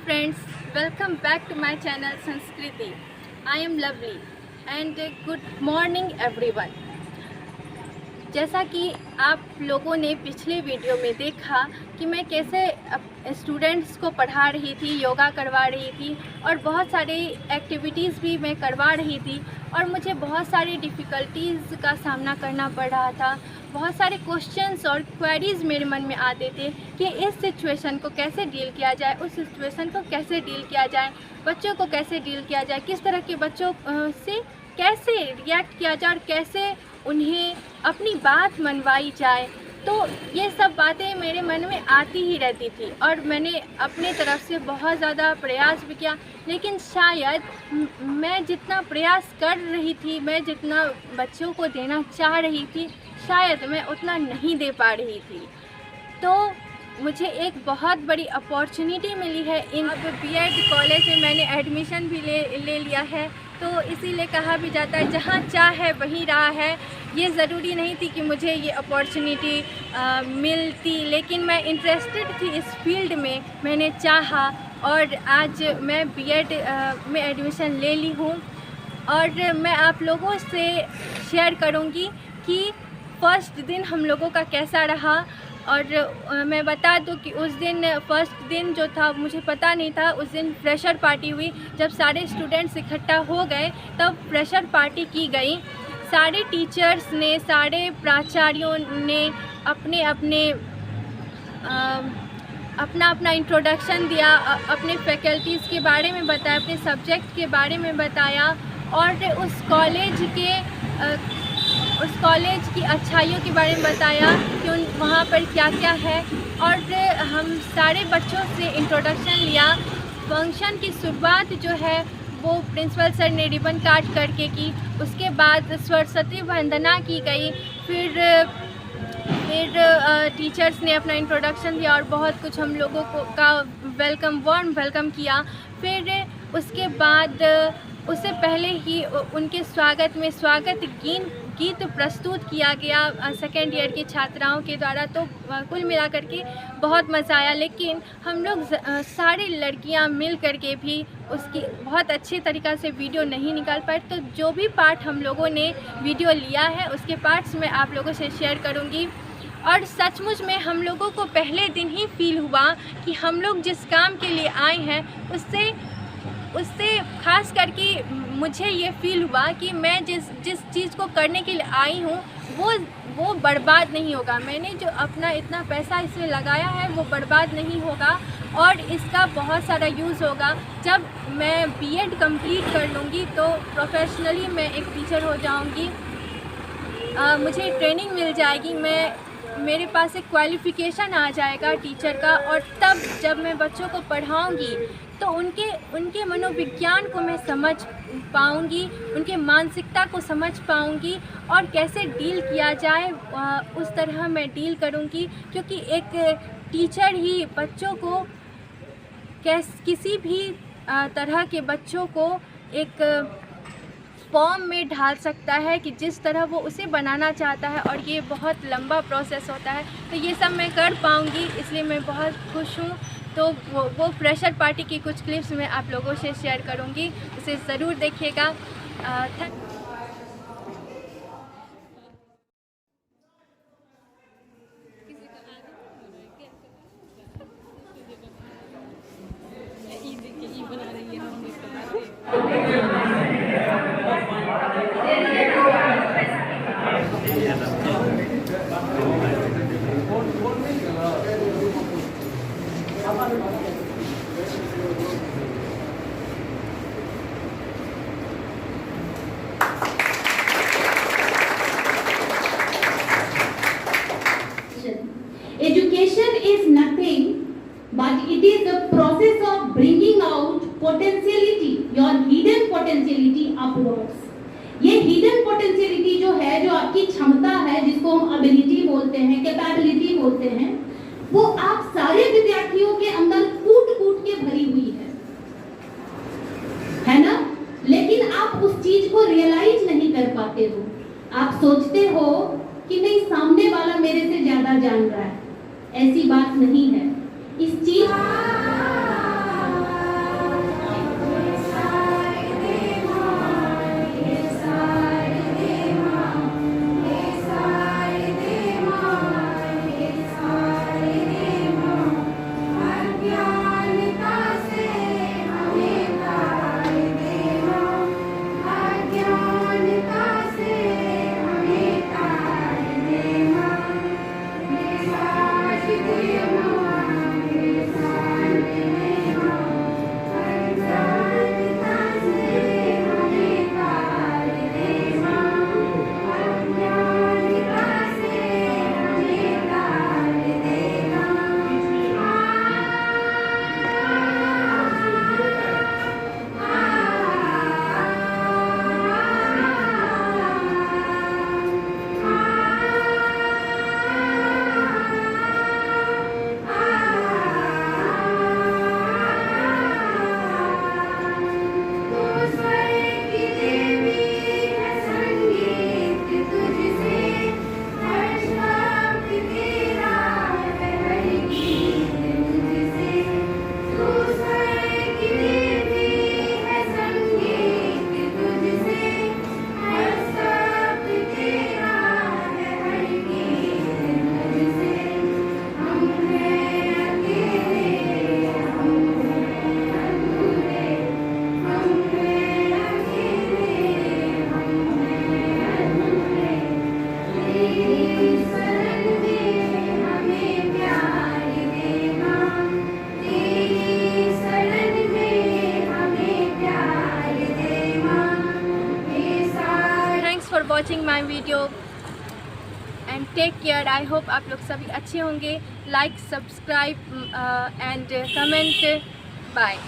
friends, welcome back to my channel Sanskriti. I am Lovely and good morning everyone. जैसा कि आप लोगों ने पिछले वीडियो में देखा कि मैं कैसे स्टूडेंट्स को पढ़ा रही थी, योगा करवा रही थी और बहुत सारी एक्टिविटीज़ भी मैं करवा रही थी और मुझे बहुत सारी डिफ़िकल्टीज़ का सामना करना पड़ रहा था। बहुत सारे क्वेश्चंस और क्वेरीज़ मेरे मन में आते थे कि इस सिचुएशन को कैसे डील किया जाए, उस सिचुएशन को कैसे डील किया जाए, बच्चों को कैसे डील किया जाए, किस तरह के बच्चों से कैसे रिएक्ट किया जाए और कैसे उन्हें अपनी बात मनवाई जाए। तो ये सब बातें मेरे मन में आती ही रहती थी और मैंने अपने तरफ से बहुत ज़्यादा प्रयास भी किया, लेकिन शायद मैं जितना प्रयास कर रही थी, मैं जितना बच्चों को देना चाह रही थी, शायद मैं उतना नहीं दे पा रही थी। तो मुझे एक बहुत बड़ी अपॉर्चुनिटी मिली है। अब बीएड कॉलेज में मैंने एडमिशन भी ले लिया है। तो इसीलिए कहा भी जाता है जहाँ चाह है वहीं राह है। ये ज़रूरी नहीं थी कि मुझे ये अपॉर्चुनिटी मिलती, लेकिन मैं इंटरेस्टेड थी इस फील्ड में, मैंने चाहा और आज मैं बीएड में एडमिशन ले ली हूँ। और मैं आप लोगों से शेयर करूँगी कि फर्स्ट दिन हम लोगों का कैसा रहा। और मैं बता दूं कि उस दिन फर्स्ट दिन जो था मुझे पता नहीं था, उस दिन फ्रेशर पार्टी हुई। जब सारे स्टूडेंट्स इकट्ठा हो गए तब फ्रेशर पार्टी की गई। सारे टीचर्स ने, सारे प्राचार्यों ने अपना इंट्रोडक्शन दिया, अपने फैकल्टीज़ के बारे में बताया, अपने सब्जेक्ट के बारे में बताया और उस कॉलेज की अच्छाइयों के बारे में बताया कि वहाँ पर क्या क्या है। और हम सारे बच्चों से इंट्रोडक्शन लिया। फंक्शन की शुरुआत जो है वो प्रिंसिपल सर ने रिबन काट करके की। उसके बाद सरस्वती वंदना की गई। फिर टीचर्स ने अपना इंट्रोडक्शन दिया और बहुत कुछ हम लोगों का वार्म वेलकम किया। फिर उसके बाद उससे पहले ही उनके स्वागत में स्वागत गीत प्रस्तुत किया गया सेकेंड ईयर की छात्राओं के द्वारा। तो कुल मिलाकर के बहुत मज़ा आया, लेकिन हम लोग सारी लड़कियां मिल करके भी उसकी बहुत अच्छे तरीक़ा से वीडियो नहीं निकाल पाए। तो जो भी पार्ट हम लोगों ने वीडियो लिया है उसके पार्ट्स मैं आप लोगों से शेयर करूंगी। और सचमुच में हम लोगों को पहले दिन ही फील हुआ कि हम लोग जिस काम के लिए आए हैं उससे ख़ास करके मुझे ये फ़ील हुआ कि मैं जिस चीज़ को करने के लिए आई हूँ वो बर्बाद नहीं होगा। मैंने जो अपना इतना पैसा इसमें लगाया है वो बर्बाद नहीं होगा और इसका बहुत सारा यूज़ होगा। जब मैं बीएड कंप्लीट कर लूँगी तो प्रोफेशनली मैं एक टीचर हो जाऊँगी। मुझे ट्रेनिंग मिल जाएगी, मेरे पास एक क्वालिफ़िकेशन आ जाएगा टीचर का। और तब जब मैं बच्चों को पढ़ाऊँगी तो उनके मनोविज्ञान को मैं समझ पाऊँगी, उनके मानसिकता को समझ पाऊँगी और कैसे डील किया जाए उस तरह मैं डील करूँगी। क्योंकि एक टीचर ही बच्चों को किसी भी तरह के बच्चों को एक फॉर्म में ढाल सकता है कि जिस तरह वो उसे बनाना चाहता है, और ये बहुत लंबा प्रोसेस होता है। तो ये सब मैं कर पाऊँगी, इसलिए मैं बहुत खुश हूँ। तो वो फ्रेशर पार्टी की कुछ क्लिप्स मैं आप लोगों से शेयर करूँगी, उसे ज़रूर देखिएगा। Education is nothing but it is the process of bringing out potentiality, your hidden potentiality upwards. ये hidden potentiality जो है, जो आपकी क्षमता है, जिसको हम ability बोलते हैं, capability बोलते हैं, वो आप सारे विद्यार्थियों के अंदर कूट-कूट के भरी हुई है ना? लेकिन आप उस चीज को रियलाइज नहीं कर पाते हो। आप सोचते हो कि नहीं, सामने वाला मेरे से ज्यादा जान रहा है। ऐसी बात नहीं है। इस चीज watching my video and take care. I hope आप लोग सभी अच्छे होंगे। Like, subscribe and comment. Bye.